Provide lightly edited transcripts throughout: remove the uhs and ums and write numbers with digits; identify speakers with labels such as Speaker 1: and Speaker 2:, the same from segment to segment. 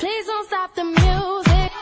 Speaker 1: Please don't stop the music.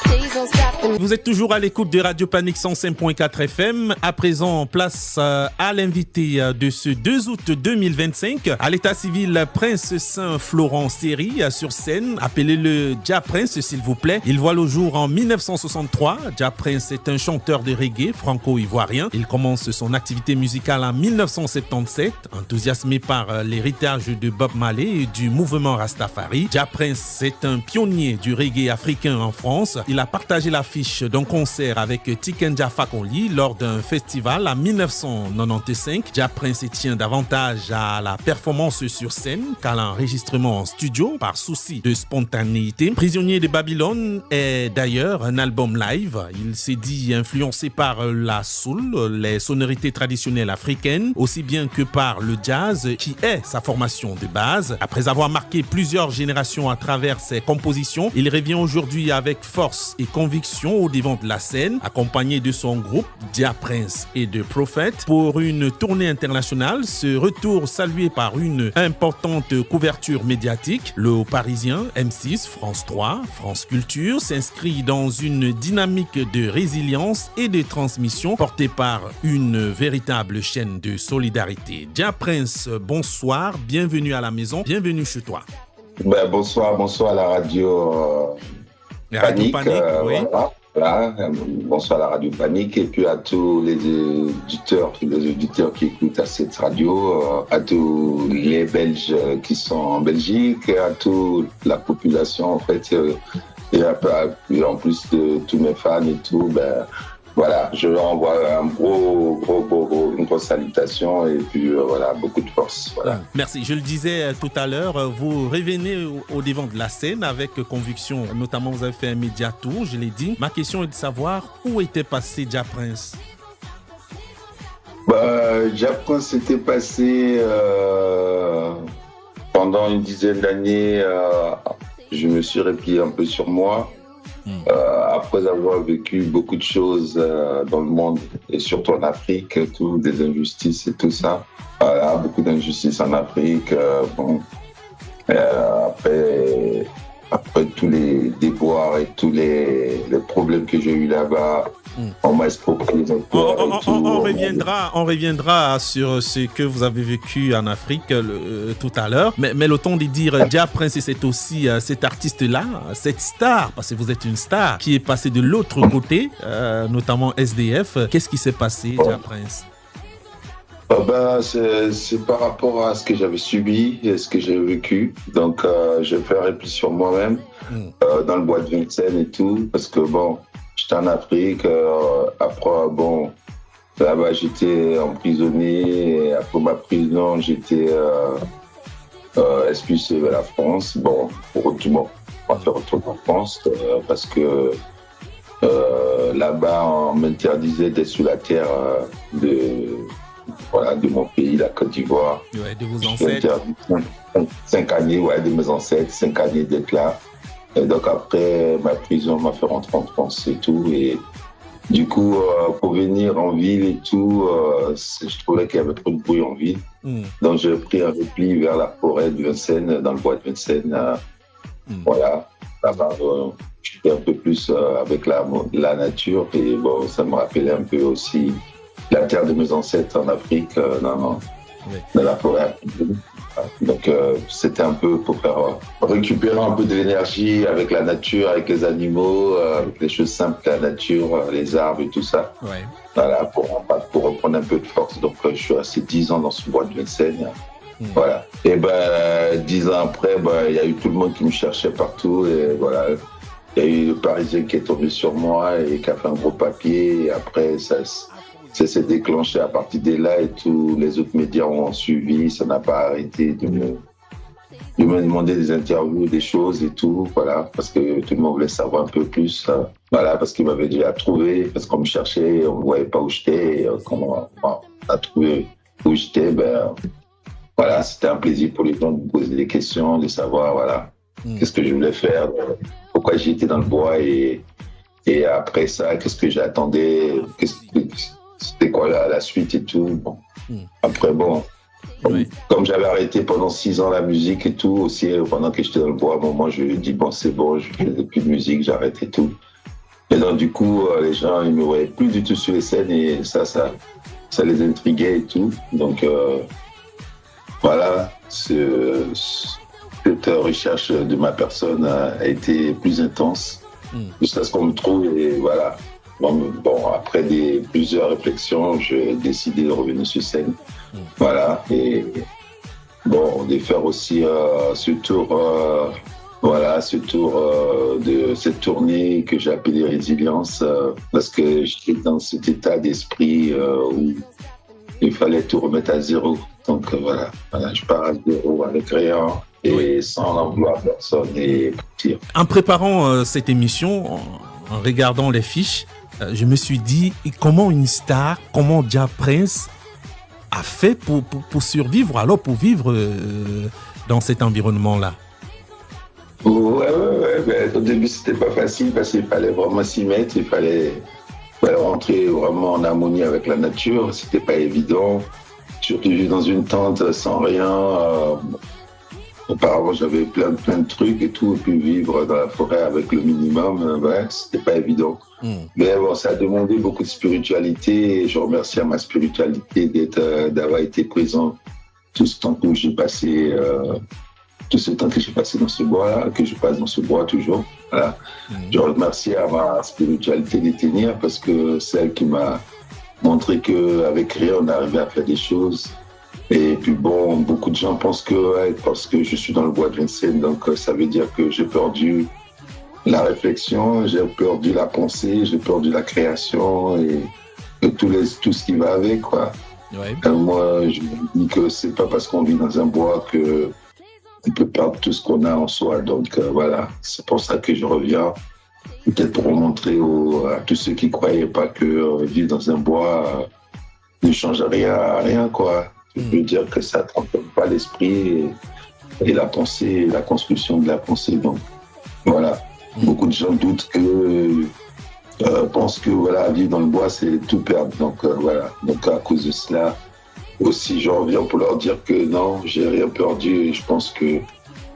Speaker 1: Please don't stop the music.
Speaker 2: Vous êtes toujours à l'écoute de Radio Panique 105.4 FM. À présent, place à l'invité de ce 2 août 2025 à l'état civil Prince Saint-Florent Série sur scène. Appelez-le Jah Prince, s'il vous plaît. Il voit le jour en 1963. Jah Prince est un chanteur de reggae franco-ivoirien. Il commence son activité musicale en 1977, enthousiasmé par l'héritage de Bob Marley et du mouvement Rastafari. Jah Prince est un pionnier du reggae africain en France. Il a partagé l'affiche d'un concert avec Tiken Jah Fakoly lors d'un festival en 1995. Jah Prince tient davantage à la performance sur scène qu'à l'enregistrement en studio par souci de spontanéité. Prisonnier de Babylone est d'ailleurs un album live. Il s'est dit influencé par la soul, les sonorités traditionnelles africaines, aussi bien que par le jazz qui est sa formation de base. Après avoir marqué plusieurs générations à travers ses compositions, il revient aujourd'hui avec force et conviction au devant de la scène, accompagné de son groupe Jah Prince et de Prophet pour une tournée internationale. Ce retour salué par une importante couverture médiatique. Le Parisien, M6, France 3, France Culture s'inscrit dans une dynamique de résilience et de transmission portée par une véritable chaîne de solidarité. Jah Prince, bonsoir, bienvenue à la maison, bienvenue chez toi.
Speaker 3: Bonsoir à la radio Panique,
Speaker 2: oui.
Speaker 3: Voilà. Bonsoir à la radio Panique et puis à tous les auditeurs qui écoutent à cette radio, à tous les Belges qui sont en Belgique, à toute la population en fait, et en plus de tous mes fans et tout, voilà, je leur envoie une grosse salutation et puis voilà, beaucoup de force. Voilà.
Speaker 2: Merci. Je le disais tout à l'heure, vous revenez au devant de la scène avec conviction. Notamment, vous avez fait un média tour, je l'ai dit. Ma question est de savoir où était passé Jah Prince.
Speaker 3: Jah Prince était passé pendant une dizaine d'années. Je me suis replié un peu sur moi. Après avoir vécu beaucoup de choses dans le monde et surtout en Afrique, des injustices et tout ça. Voilà, beaucoup d'injustices en Afrique. Après tous les déboires et tous les problèmes que j'ai eu là-bas, on m'a exproprié.
Speaker 2: On reviendra sur ce que vous avez vécu en Afrique tout à l'heure. Mais le temps de dire Jah Prince, c'est aussi cet artiste-là, cette star, parce que vous êtes une star, qui est passé de l'autre côté, notamment SDF. Qu'est-ce qui s'est passé, Jah Prince?
Speaker 3: C'est par rapport à ce que j'avais subi et ce que j'ai vécu. Donc, je fais un repli sur moi-même dans le bois de Vincennes et tout. Parce que, j'étais en Afrique. Après, là-bas, j'étais emprisonné. Et après ma prison, j'étais expulsé vers la France. On va faire retourner en France parce que là-bas, on m'interdisait d'être sous la terre de mon pays, la Côte d'Ivoire.
Speaker 2: Ouais, de vos ancêtres.
Speaker 3: 5 années, de mes ancêtres, 5 années d'être là. Et donc après, ma prison m'a fait rentrer en France et tout. Et du coup, pour venir en ville et tout, je trouvais qu'il y avait trop de bruit en ville. Donc j'ai pris un repli vers la forêt de Vincennes, dans le bois de Vincennes. Voilà, là-bas, j'étais un peu plus avec la nature. Et ça me rappelait un peu aussi la terre de mes ancêtres en Afrique, dans la forêt. Donc c'était un peu pour faire récupérer un peu de l'énergie avec la nature, avec les animaux, avec les choses simples de la nature, les arbres et tout ça.
Speaker 2: Ouais.
Speaker 3: Voilà, pour reprendre un peu de force. Donc je suis resté 10 ans dans ce bois de Vincennes. Voilà. Et 10 ans après, il y a eu tout le monde qui me cherchait partout. Et voilà, il y a eu le Parisien qui est tombé sur moi et qui a fait un gros papier. Et après, ça s'est déclenché à partir de là et tous les autres médias ont suivi. Ça n'a pas arrêté de me demander des interviews, des choses et tout. Voilà, parce que tout le monde voulait savoir un peu plus. Voilà, parce qu'il m'avait déjà trouvé, parce qu'on me cherchait, on ne voyait pas où j'étais. Quand on a trouvé où j'étais, voilà, c'était un plaisir pour les gens de me poser des questions, de savoir, voilà, qu'est-ce que je voulais faire, pourquoi j'étais dans le bois et après ça, qu'est-ce que j'attendais, c'était quoi la suite et tout. Après,
Speaker 2: Oui.
Speaker 3: Comme j'avais arrêté pendant 6 ans la musique et tout, aussi pendant que j'étais dans le bois, à un moment, je dis bon, c'est bon, je fais plus de musique, j'arrête et tout. Et donc, du coup, les gens, ils me voyaient plus du tout sur les scènes et ça les intriguait et tout. Donc, voilà, cette recherche de ma personne a été plus intense jusqu'à ce qu'on me trouve et voilà. Bon, après plusieurs réflexions, j'ai décidé de revenir sur scène. Voilà, et bon, de faire aussi ce tour de cette tournée que j'ai appelée Résilience, parce que j'étais dans cet état d'esprit où il fallait tout remettre à zéro. Donc voilà, je pars à zéro avec rien et sans emploi à personne et partir.
Speaker 2: En préparant cette émission, en regardant les fiches, je me suis dit comment une star, comment Jah Prince a fait pour survivre, alors pour vivre dans cet environnement-là.
Speaker 3: Ouais. Mais au début, c'était pas facile parce qu'il fallait vraiment s'y mettre, il fallait rentrer vraiment en harmonie avec la nature. C'était pas évident. Surtout vivre dans une tente sans rien. Auparavant, j'avais plein de trucs et tout, et puis vivre dans la forêt avec le minimum, c'était pas évident. Mais bon, ça a demandé beaucoup de spiritualité et je remercie à ma spiritualité d'avoir été présent tout ce temps que j'ai passé, dans ce bois-là, que je passe dans ce bois toujours. Voilà. Je remercie à ma spiritualité de tenir parce que c'est elle qui m'a montré qu'avec rien, on arrivait à faire des choses. Et puis bon, beaucoup de gens pensent que parce que je suis dans le bois de Vincennes, donc ça veut dire que j'ai perdu la réflexion, j'ai perdu la pensée, j'ai perdu la création et tout ce qui va avec, quoi.
Speaker 2: Ouais.
Speaker 3: Moi, je me dis que c'est pas parce qu'on vit dans un bois que on peut perdre tout ce qu'on a en soi. Donc voilà, c'est pour ça que je reviens, peut-être pour montrer à tous ceux qui croyaient pas que vivre dans un bois ne change rien, quoi. Je veux dire que ça ne transforme pas l'esprit et la pensée, la construction de la pensée. Donc, voilà. Beaucoup de gens doutent pensent que vivre dans le bois, c'est tout perdre. Donc, voilà. Donc, à cause de cela, aussi, je reviens pour leur dire que non, j'ai rien perdu. Et je pense que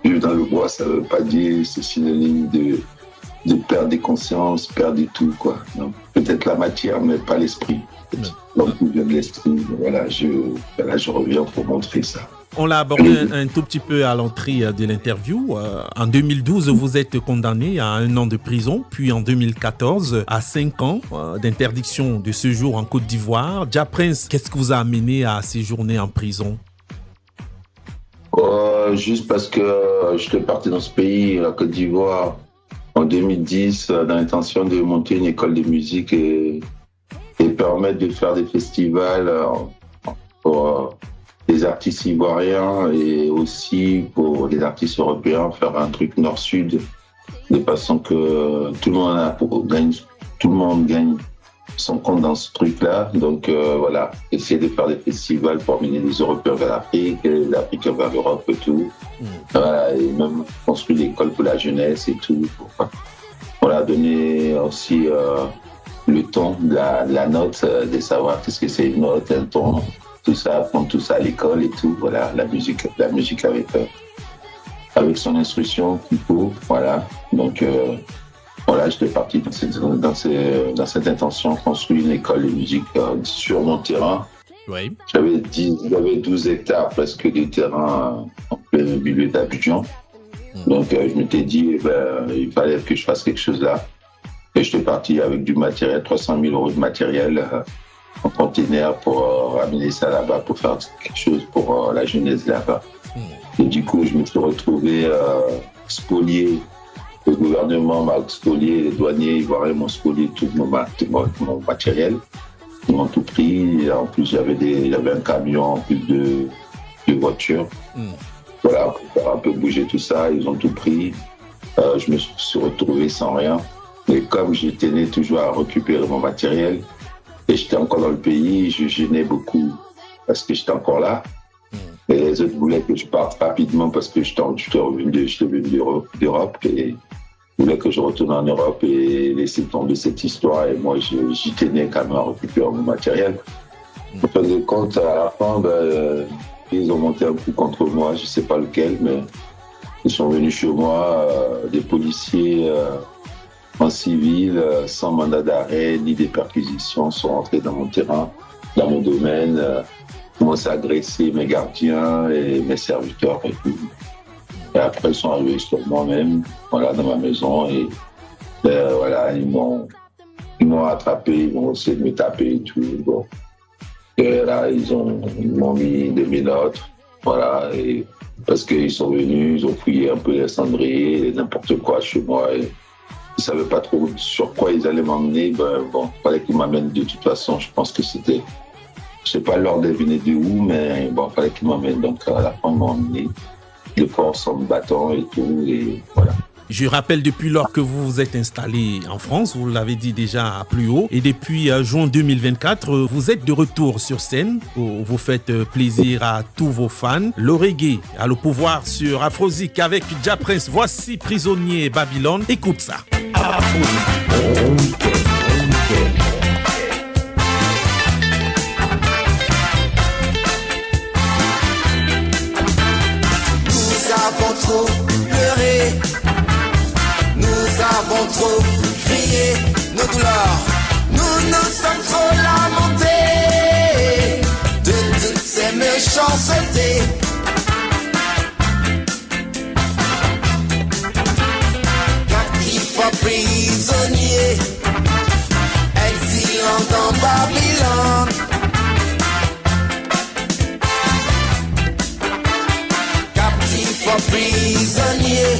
Speaker 3: vivre dans le bois, ça ne veut pas dire, c'est synonyme de perdre des consciences, perdre du tout, quoi. Donc, peut-être la matière, mais pas l'esprit. Donc, il vient de l'esprit. Voilà, je reviens pour montrer ça.
Speaker 2: On l'a abordé un tout petit peu à l'entrée de l'interview. En 2012, vous êtes condamné à 1 an de prison, puis en 2014 à 5 ans d'interdiction de séjour en Côte d'Ivoire. Jah Prince, qu'est-ce qui vous a amené à séjourner en prison?
Speaker 3: Juste parce que j'étais parti dans ce pays, la Côte d'Ivoire, en 2010, dans l'intention de monter une école de musique et permettre de faire des festivals pour les artistes ivoiriens et aussi pour les artistes européens, faire un truc nord-sud de façon que tout le monde gagne son compte dans ce truc-là. Donc voilà, essayer de faire des festivals pour amener les Européens vers l'Afrique, les Africains vers l'Europe et tout. Voilà, et même construire des écoles pour la jeunesse et tout. Voilà, donner aussi le ton de la note, de savoir qu'est-ce que c'est une note, un ton, tout ça, apprendre tout ça à l'école et tout. Voilà, la musique avec son instruction qu'il faut. Voilà, donc voilà, j'étais parti dans cette intention, construire une école de musique sur mon terrain.
Speaker 2: Oui.
Speaker 3: J'avais 12 hectares presque de terrain en plein milieu d'Abidjan. Donc je m'étais dit, il fallait que je fasse quelque chose là. Et j'étais parti avec du matériel, 300 000 € de matériel en conteneur pour ramener ça là-bas, pour faire quelque chose pour la jeunesse là-bas. Et du coup, je me suis retrouvé spolié. Le gouvernement m'a spolié, les douaniers ivoiriens m'ont spolié tout mon matériel. Ils m'ont tout pris. En plus, il y avait un camion en plus de voitures. Voilà, pour faire un peu bouger tout ça, ils ont tout pris. Je me suis retrouvé sans rien. Et comme je tenais toujours à récupérer mon matériel, et j'étais encore dans le pays, je gênais beaucoup parce que j'étais encore là. Et les autres voulaient que je parte rapidement parce que j'étais revenu d'Europe et voulaient que je retourne en Europe et laisser tomber cette histoire. Et moi, j'y tenais quand même à récupérer mon matériel. En fin de compte, à la fin, Ils ont monté un coup contre moi, je ne sais pas lequel, mais ils sont venus chez moi, des policiers en civil, sans mandat d'arrêt, ni des perquisitions, sont rentrés dans mon terrain, dans mon domaine, commencé à agresser mes gardiens et mes serviteurs et tout. Et après, ils sont arrivés sur moi-même, voilà, dans ma maison, et voilà, ils m'ont attrapé, ils m'ont essayé de me taper et tout. Bon. Et là, ils m'ont mis des menottes, voilà, et parce qu'ils sont venus, ils ont fouillé un peu les cendriers, n'importe quoi chez moi. Et ils ne savaient pas trop sur quoi ils allaient m'emmener. Ben, bon, il fallait qu'ils m'amènent de toute façon. Je pense que c'était, je ne sais pas l'ordre venait de où, mais bon, il fallait qu'ils m'emmènent. Donc, à la fin, ils m'ont emmené de force en me battant et tout, et voilà.
Speaker 2: Je rappelle depuis lors que vous vous êtes installé en France, vous l'avez dit déjà plus haut, et depuis juin 2024, vous êtes de retour sur scène, où vous faites plaisir à tous vos fans. Le reggae a le pouvoir sur Afrozik avec Jah Prince. Voici Prisonnier Babylone. Écoute ça.
Speaker 4: Nous avons trop pleuré, nous avons trop crié nos douleurs, nous nous sommes trop lamentés de toutes ces méchancetés. Captifs, prisonniers, exilant dans Babylone. Captifs, prisonniers,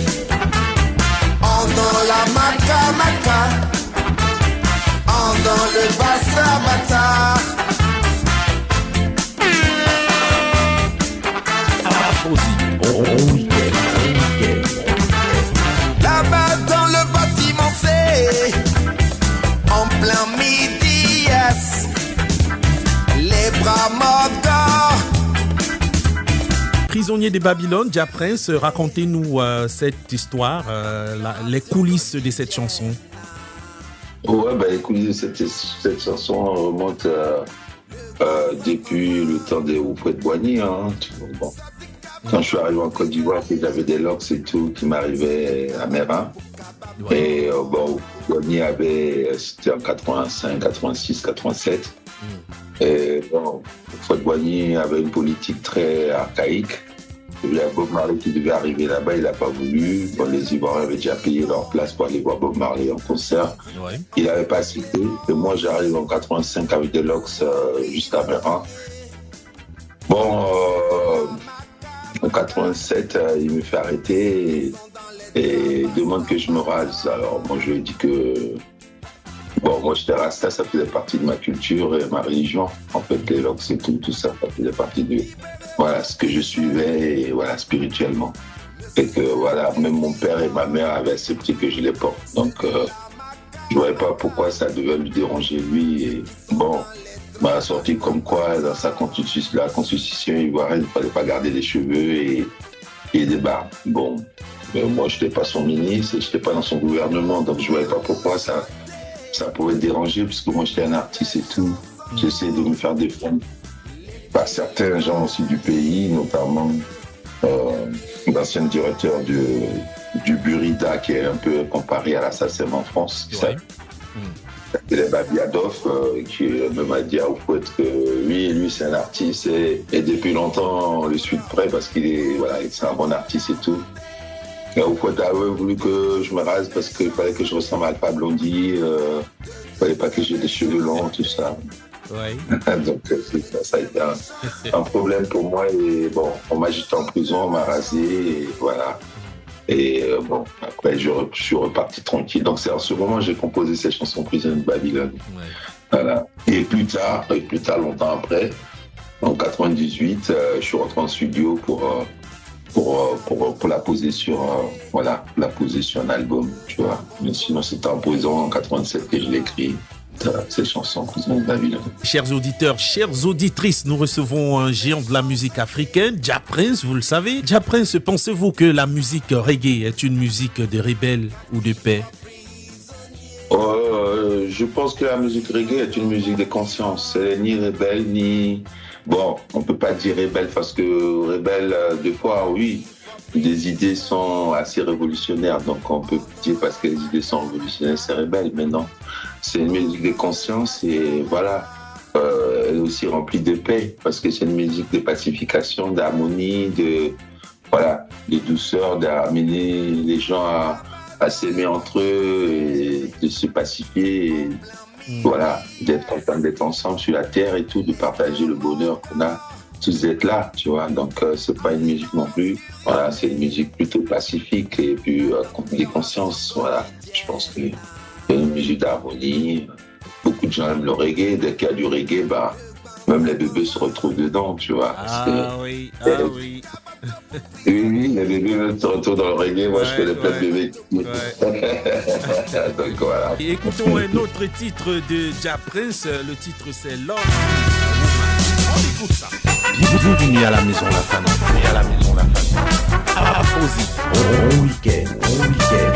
Speaker 4: dans la maca, dans le bassa-bata. Là-bas dans le bâtiment C, en plein midi, yes, les bras mordants.
Speaker 2: Prisonnier de Babylone, Jah Prince, racontez-nous cette histoire, les coulisses de cette chanson.
Speaker 3: Ouais, bah, les coulisses de cette chanson remontent depuis le temps des Houphouët-Boigny. Hein. Bon. Quand je suis arrivé en Côte d'Ivoire, j'avais des locks et tout qui m'arrivaient à mes reins. Ouais. Et bon, Boigny c'était en 85, 86, 87. Et bon, Houphouët-Boigny avait une politique très archaïque. Il y a Bob Marley qui devait arriver là-bas, il n'a pas voulu. Bon, les Ivoiriens avaient déjà payé leur place pour aller voir Bob Marley en concert. Ouais. Il n'avait pas cité. Et moi, j'arrive en 85 avec des locks juste à Mérin. Bon, en 87, il me fait arrêter et demande que je me rase. Alors, moi, je lui ai dit que bon, moi, j'étais rasta, ça faisait partie de ma culture et ma religion. En fait, les locks et tout ça, ça faisait partie de voilà, ce que je suivais et voilà, spirituellement. Et que voilà, même mon père et ma mère avaient accepté que je les porte. Donc, je ne voyais pas pourquoi ça devait lui déranger lui. Et bon, m'a sorti comme quoi, dans sa constitution, la constitution ivoirienne, il ne fallait pas garder les cheveux et des barbes. Bon, mais moi, je n'étais pas son ministre, je n'étais pas dans son gouvernement, donc je ne voyais pas pourquoi ça pouvait déranger, parce que moi, j'étais un artiste et tout. J'essaie de me faire défendre par certains gens aussi du pays, notamment l'ancien directeur du Burida, qui est un peu comparé à la SACEM en France, qui s'appelle Babiadov, qui m'a dit à Houphouët que lui c'est un artiste et depuis longtemps on le suit de près parce qu'il est, voilà, c'est un bon artiste et tout. Et Houphouët a voulu que je me rase parce qu'il fallait que je ressemble à Alpha Blondy, il fallait pas que j'ai des cheveux longs, tout ça. Ouais. Donc ça a été un problème pour moi et bon, on m'a jeté en prison, on m'a rasé et voilà. Et bon, après je suis reparti tranquille. Donc c'est en ce moment que j'ai composé cette chanson Prisonnier de Babylone. Ouais. Voilà. Et plus tard, longtemps après, en 98, je suis rentré en studio pour la poser sur la poser sur un album, tu vois. Mais sinon c'était en prison en 87 que je l'ai écrit. Cette chanson Prisonnier de Babylone.
Speaker 2: Chers auditeurs, chères auditrices, nous recevons un géant de la musique africaine, Jah Prince, vous le savez. Jah Prince, pensez-vous que la musique reggae est une musique de rebelle ou de paix?
Speaker 3: Je pense que la musique reggae est une musique de conscience. Elle n'est ni rebelle, ni bon, on peut pas dire rebelle parce que rebelle, des fois, oui, les idées sont assez révolutionnaires. Donc, on peut dire parce que les idées sont révolutionnaires, c'est rebelle. Mais non, c'est une musique de conscience et voilà. Elle est aussi remplie de paix parce que c'est une musique de pacification, d'harmonie, de douceur, d'amener les gens à s'aimer entre eux et de se pacifier. Et, voilà, d'être ensemble sur la terre et tout, de partager le bonheur qu'on a tous d'être là, tu vois. Donc, c'est pas une musique non plus. Voilà, c'est une musique plutôt pacifique et puis des consciences. Voilà, je pense que c'est une musique d'harmonie. Beaucoup de gens aiment le reggae. Dès qu'il y a du reggae, bah, même les bébés se retrouvent dedans, tu vois.
Speaker 2: Oui.
Speaker 3: Oui, les bébés se retrouvent dans le reggae. Moi, je connais plein de bébés.
Speaker 2: Ouais.
Speaker 3: Donc, voilà.
Speaker 2: Et écoutons un autre titre de Ja Prince. Le titre, c'est Love. On écoute ça.
Speaker 5: Bienvenue à la maison, la famille. Bienvenue à la maison, la famille.
Speaker 2: Ah, Fauzi.
Speaker 5: Bon week-end, bon week-end.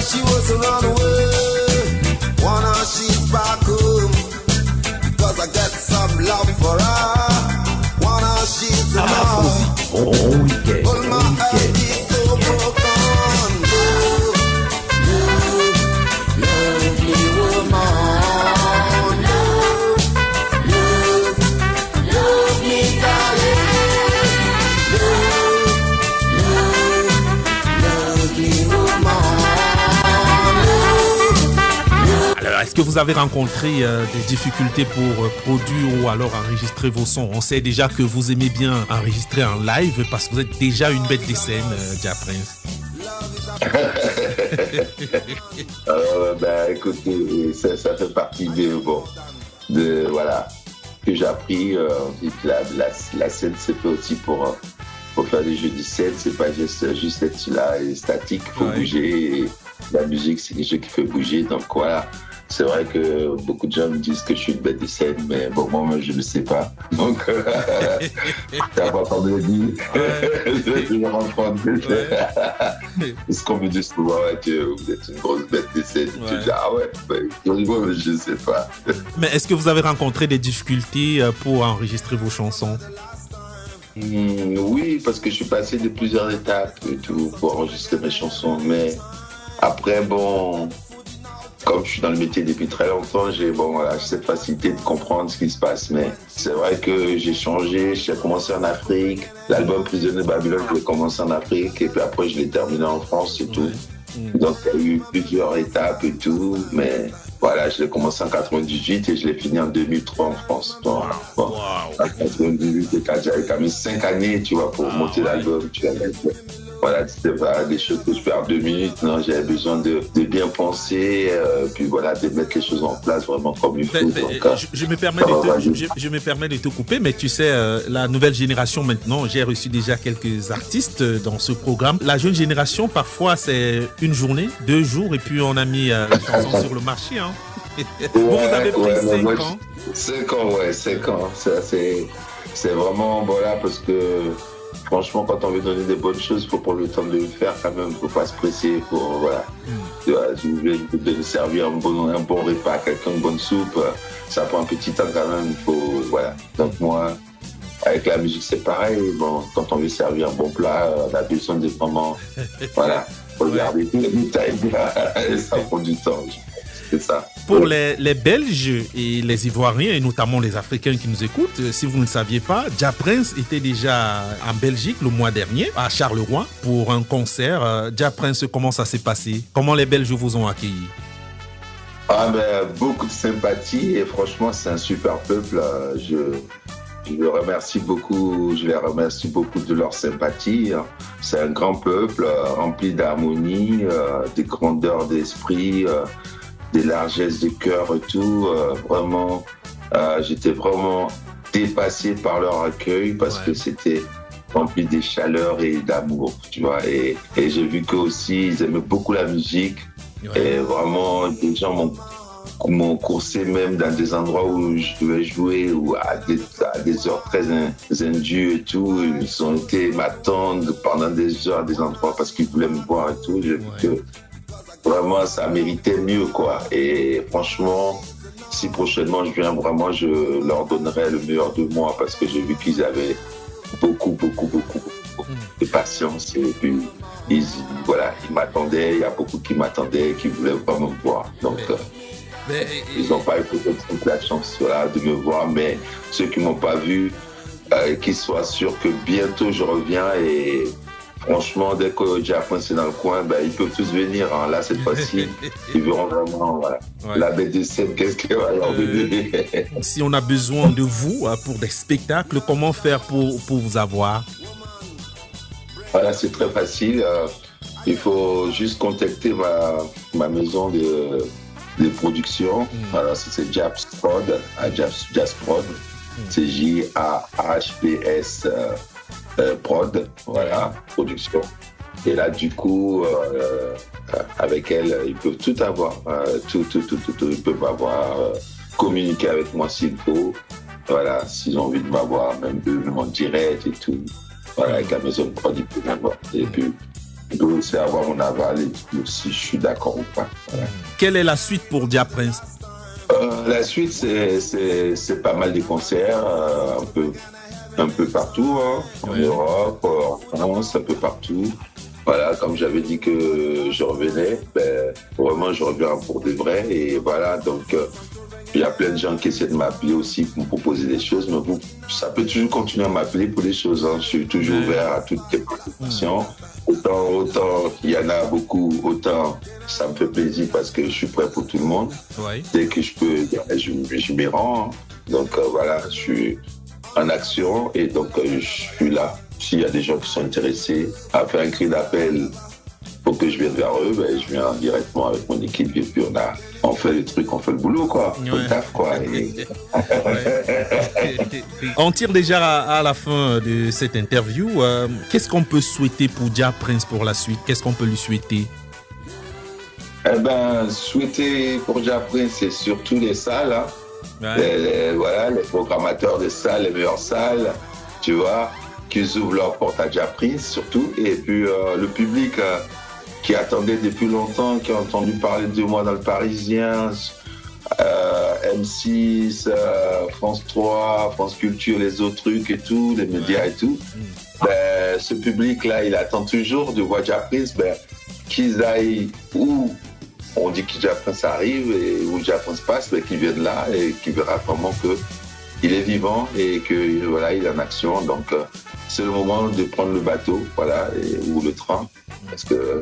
Speaker 4: She was a runaway. Wanna she's back home. Cause I got some love for her. Wanna she's enough.
Speaker 5: Bon week-end,
Speaker 4: But my head is so broken. Lovely woman. Love me, darling. Lovely woman.
Speaker 2: Alors, est-ce que vous avez rencontré des difficultés pour produire ou alors enregistrer vos sons? On sait déjà que vous aimez bien enregistrer en live parce que vous êtes déjà une bête de scène, Ja Prince.
Speaker 3: Écoutez, ça fait partie voilà, que j'ai appris. La scène, c'est fait aussi pour faire des jeux de scène. C'est pas juste être là et statique. Il faut bouger. Et la musique, c'est quelque chose qui fait bouger. Donc voilà. C'est vrai que beaucoup de gens me disent que je suis une bête de scène, mais bon, moi, je ne sais pas. Donc, c'est important de le dire. Je me rends compte. Ce qu'on me dit souvent, que vous êtes une grosse bête de scène. Je dis, ah ouais, je ne sais pas.
Speaker 2: Mais est-ce que vous avez rencontré des difficultés pour enregistrer vos chansons?
Speaker 3: Oui, parce que je suis passé de plusieurs étapes et tout pour enregistrer mes chansons. Mais après, bon... Comme je suis dans le métier depuis très longtemps, j'ai cette facilité de comprendre ce qui se passe. Mais c'est vrai que j'ai changé, j'ai commencé en Afrique. L'album Prisonnier de Babylone, je l'ai commencé en Afrique et puis après je l'ai terminé en France et tout. Donc il y a eu plusieurs étapes et tout. Mais voilà, je l'ai commencé en 98 et je l'ai fini en 2003 en France. Donc, en 98, il y a quand même 5 années, tu vois, pour monter l'album. Tu vois, voilà, c'était pas des choses que je fais en 2 minutes. Non, j'avais besoin de bien penser, puis voilà, de mettre les choses en place vraiment comme il faut.
Speaker 2: Je me permets de te couper, mais tu sais, la nouvelle génération maintenant, j'ai reçu déjà quelques artistes dans ce programme. La jeune génération, parfois, c'est une journée, 2 jours, et puis on a mis la chanson sur le marché. Hein. Vous avez pris 5 ans.
Speaker 3: 5 ans, ouais, 5 ans. Ça, c'est vraiment, voilà, parce que franchement, quand on veut donner des bonnes choses, il faut prendre le temps de le faire quand même. Il ne faut pas se presser. Voilà. De servir un bon repas à quelqu'un, une bonne soupe, ça prend un petit temps quand même. Voilà. Donc moi, avec la musique, c'est pareil. Bon, quand on veut servir un bon plat, on a besoin de vraiment, voilà, regarder tous les détails. Ça prend du temps. C'est ça.
Speaker 2: Pour les Belges et les Ivoiriens, et notamment les Africains qui nous écoutent, si vous ne le saviez pas, Ja Prince était déjà en Belgique le mois dernier, à Charleroi, pour un concert. Ja Prince, comment ça s'est passé? Comment les Belges vous ont accueilli?
Speaker 3: Beaucoup de sympathie et franchement, c'est un super peuple. Je les remercie beaucoup de leur sympathie. C'est un grand peuple rempli d'harmonie, de grandeur d'esprit, des largesses de cœur et tout. Vraiment, j'étais vraiment dépassé par leur accueil parce que c'était rempli de chaleur et d'amour, tu vois. Et j'ai vu qu'eux aussi, ils aimaient beaucoup la musique. Et vraiment, des gens m'ont coursé même dans des endroits où je devais jouer ou à des heures très indues et tout. Ils ont été m'attendre pendant des heures à des endroits parce qu'ils voulaient me voir et tout. J'ai vu que vraiment, ça méritait mieux, quoi. Et franchement, si prochainement je viens, vraiment, je leur donnerai le meilleur de moi parce que j'ai vu qu'ils avaient beaucoup de patience. Et puis, ils m'attendaient. Il y a beaucoup qui m'attendaient, qui voulaient vraiment me voir. Donc, ils n'ont pas eu toute la chance de me voir. Mais ceux qui ne m'ont pas vu, qu'ils soient sûrs que bientôt je reviens. Et franchement, dès que Jah Prince est dans le coin, ils peuvent tous venir. Hein. Là, cette fois-ci, ils verront vraiment la bête de scène. Qu'est-ce qu'elle va leur donner.
Speaker 2: Si on a besoin de vous pour des spectacles, comment faire pour vous avoir?
Speaker 3: Voilà, c'est très facile. Il faut juste contacter ma maison de production. Alors, c'est Japs Prod, Jazz Prod. C'est J-A-H-P-S Prod, voilà, production. Et là, du coup, avec elle, ils peuvent tout avoir. Tout. Ils peuvent communiquer avec moi s'il faut. Voilà, s'ils ont envie de m'avoir, même en direct et tout. Voilà, avec la maison de prod, ils peuvent m'avoir. Et puis, ils peuvent aussi avoir mon aval et tout, si je suis d'accord ou pas. Voilà.
Speaker 2: Quelle est la suite pour Jah Prince?
Speaker 3: La suite, c'est pas mal de concerts, un peu partout, hein, en Europe, en France, un peu partout. Voilà, comme j'avais dit que je revenais, vraiment je reviens pour de vrai. Et voilà, donc il y a plein de gens qui essaient de m'appeler aussi pour me proposer des choses, mais ça peut toujours continuer à m'appeler pour des choses. Hein. Je suis toujours ouvert à toutes les propositions. Autant il y en a beaucoup, autant ça me fait plaisir parce que je suis prêt pour tout le monde. Dès que je peux, je m'y rends. Donc voilà, je suis en action et donc je suis là. S'il y a des gens qui sont intéressés à faire un cri d'appel pour que je vienne vers eux, je viens directement avec mon équipe et puis on fait le truc, on fait le boulot, quoi. On fait le taf, quoi.
Speaker 2: On tire déjà à la fin de cette interview. Qu'est-ce qu'on peut souhaiter pour Jah Prince pour la suite? Qu'est-ce qu'on peut lui souhaiter?
Speaker 3: Souhaiter pour Jah Prince, c'est surtout les salles. Hein. Les programmateurs des salles, les meilleures salles, tu vois, qu'ils ouvrent leurs portes à Jah Prince surtout. Et puis le public qui attendait depuis longtemps, qui a entendu parler de moi dans le Parisien, M6, France 3, France Culture, les autres trucs et tout, les médias et tout. Ce public-là, il attend toujours de voir Jah Prince, qu'ils aillent où on dit que Jah Prince arrive et où Jah Prince passe, qu'ils viennent là et qu'ils verra vraiment qu'il est vivant et qu'il il est en action. Donc, c'est le moment de prendre le bateau, ou le train. Parce que,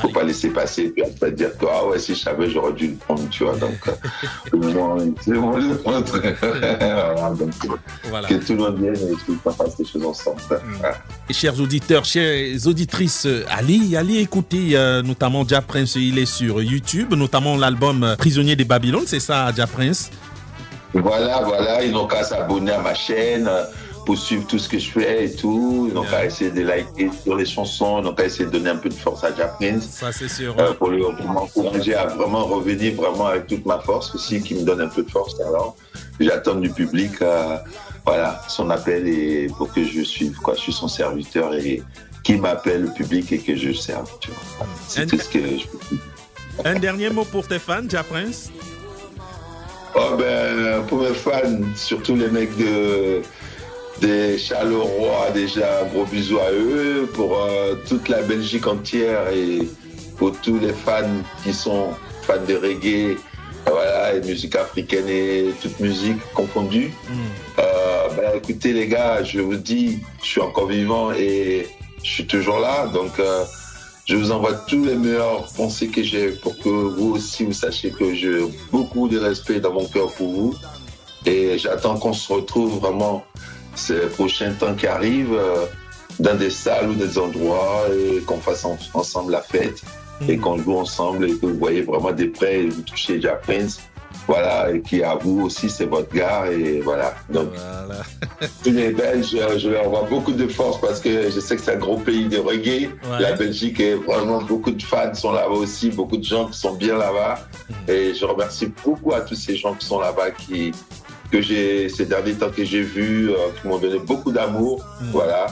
Speaker 3: faut pas laisser passer et puis après dire que, si je savais, j'aurais dû le prendre, tu vois. Donc, c'est le moment de le prendre. Que tout le monde vienne et qu'on fasse les choses ensemble.
Speaker 2: Et chers auditeurs, chères auditrices, allez écouter notamment Jah Prince, il est sur YouTube, notamment l'album Prisonnier des Babylone, c'est ça, Jah Prince?
Speaker 3: Voilà, ils n'ont qu'à s'abonner à ma chaîne pour suivre tout ce que je fais et tout. Ils n'ont qu'à essayer de liker sur les chansons, ils n'ont qu'à essayer de donner un peu de force à Jah Prince.
Speaker 2: Ça, c'est sûr.
Speaker 3: Pour m'encourager à vraiment revenir vraiment avec toute ma force aussi, qui me donne un peu de force. Alors, j'attends du public son appel et pour que je suive. Je suis son serviteur et qui m'appelle le public et que je serve. Tu vois. C'est tout ce que je peux dire.
Speaker 2: Un dernier mot pour tes fans, Jah Prince?
Speaker 3: Pour mes fans, surtout les mecs des Charleroi, déjà, gros bisous à eux, pour toute la Belgique entière et pour tous les fans qui sont fans de reggae, et musique africaine et toute musique confondue. Écoutez les gars, je vous dis, je suis encore vivant et je suis toujours là, donc je vous envoie tous les meilleurs pensées que j'ai pour que vous aussi vous sachiez que j'ai beaucoup de respect dans mon cœur pour vous et j'attends qu'on se retrouve vraiment ces prochains temps qui arrivent dans des salles ou des endroits et qu'on fasse ensemble la fête et qu'on joue ensemble et que vous voyez vraiment de près et vous touchez Jah Prince. Voilà, et puis à vous aussi, c'est votre gars, et voilà. Donc,
Speaker 2: Voilà.
Speaker 3: tous les Belges, je leur envoie beaucoup de force parce que je sais que c'est un gros pays de reggae.
Speaker 2: Ouais.
Speaker 3: La Belgique, est vraiment beaucoup de fans sont là-bas aussi, beaucoup de gens qui sont bien là-bas. Et je remercie beaucoup à tous ces gens qui sont là-bas, ces derniers temps que j'ai vus, qui m'ont donné beaucoup d'amour. Voilà,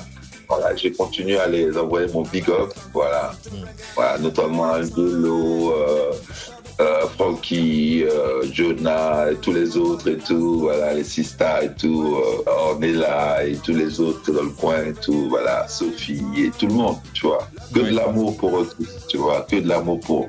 Speaker 3: j'ai continué à les envoyer mon big up. Voilà, notamment Angelo, Frankie, Jonah et tous les autres et tout, voilà, les Sista et tout, Ornella et tous les autres dans le coin et tout, voilà, Sophie et tout le monde, tu vois. Que de l'amour pour eux tous, tu vois, que de l'amour pour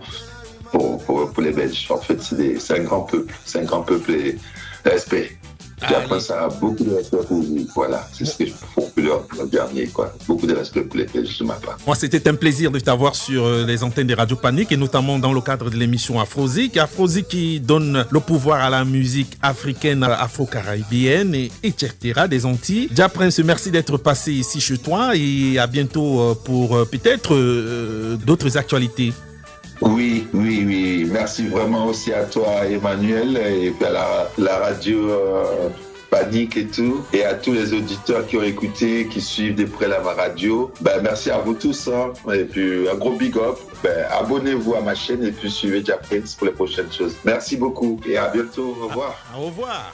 Speaker 3: les Belges. En fait, c'est un grand peuple et respect. Et après ça, beaucoup de respect pour vous. Voilà, c'est ce que je peux leur dernier, quoi. Beaucoup de respect pour les Belges de ma part.
Speaker 2: Moi, c'était un plaisir de t'avoir sur les antennes de Radio Panique et notamment dans le cadre de l'émission Afrozik. Afrozik qui donne le pouvoir à la musique africaine, afro-caribéenne, etc. des Antilles. Ja Prince, merci d'être passé ici chez toi et à bientôt pour peut-être d'autres actualités.
Speaker 3: Oui. Merci vraiment aussi à toi, Emmanuel, et puis à la radio Panique et tout, et à tous les auditeurs qui ont écouté, qui suivent de près la radio. Merci à vous tous, hein. Et puis un gros big up. Abonnez-vous à ma chaîne et puis suivez Ja Prince pour les prochaines choses. Merci beaucoup et à bientôt. Au revoir.
Speaker 2: Au revoir.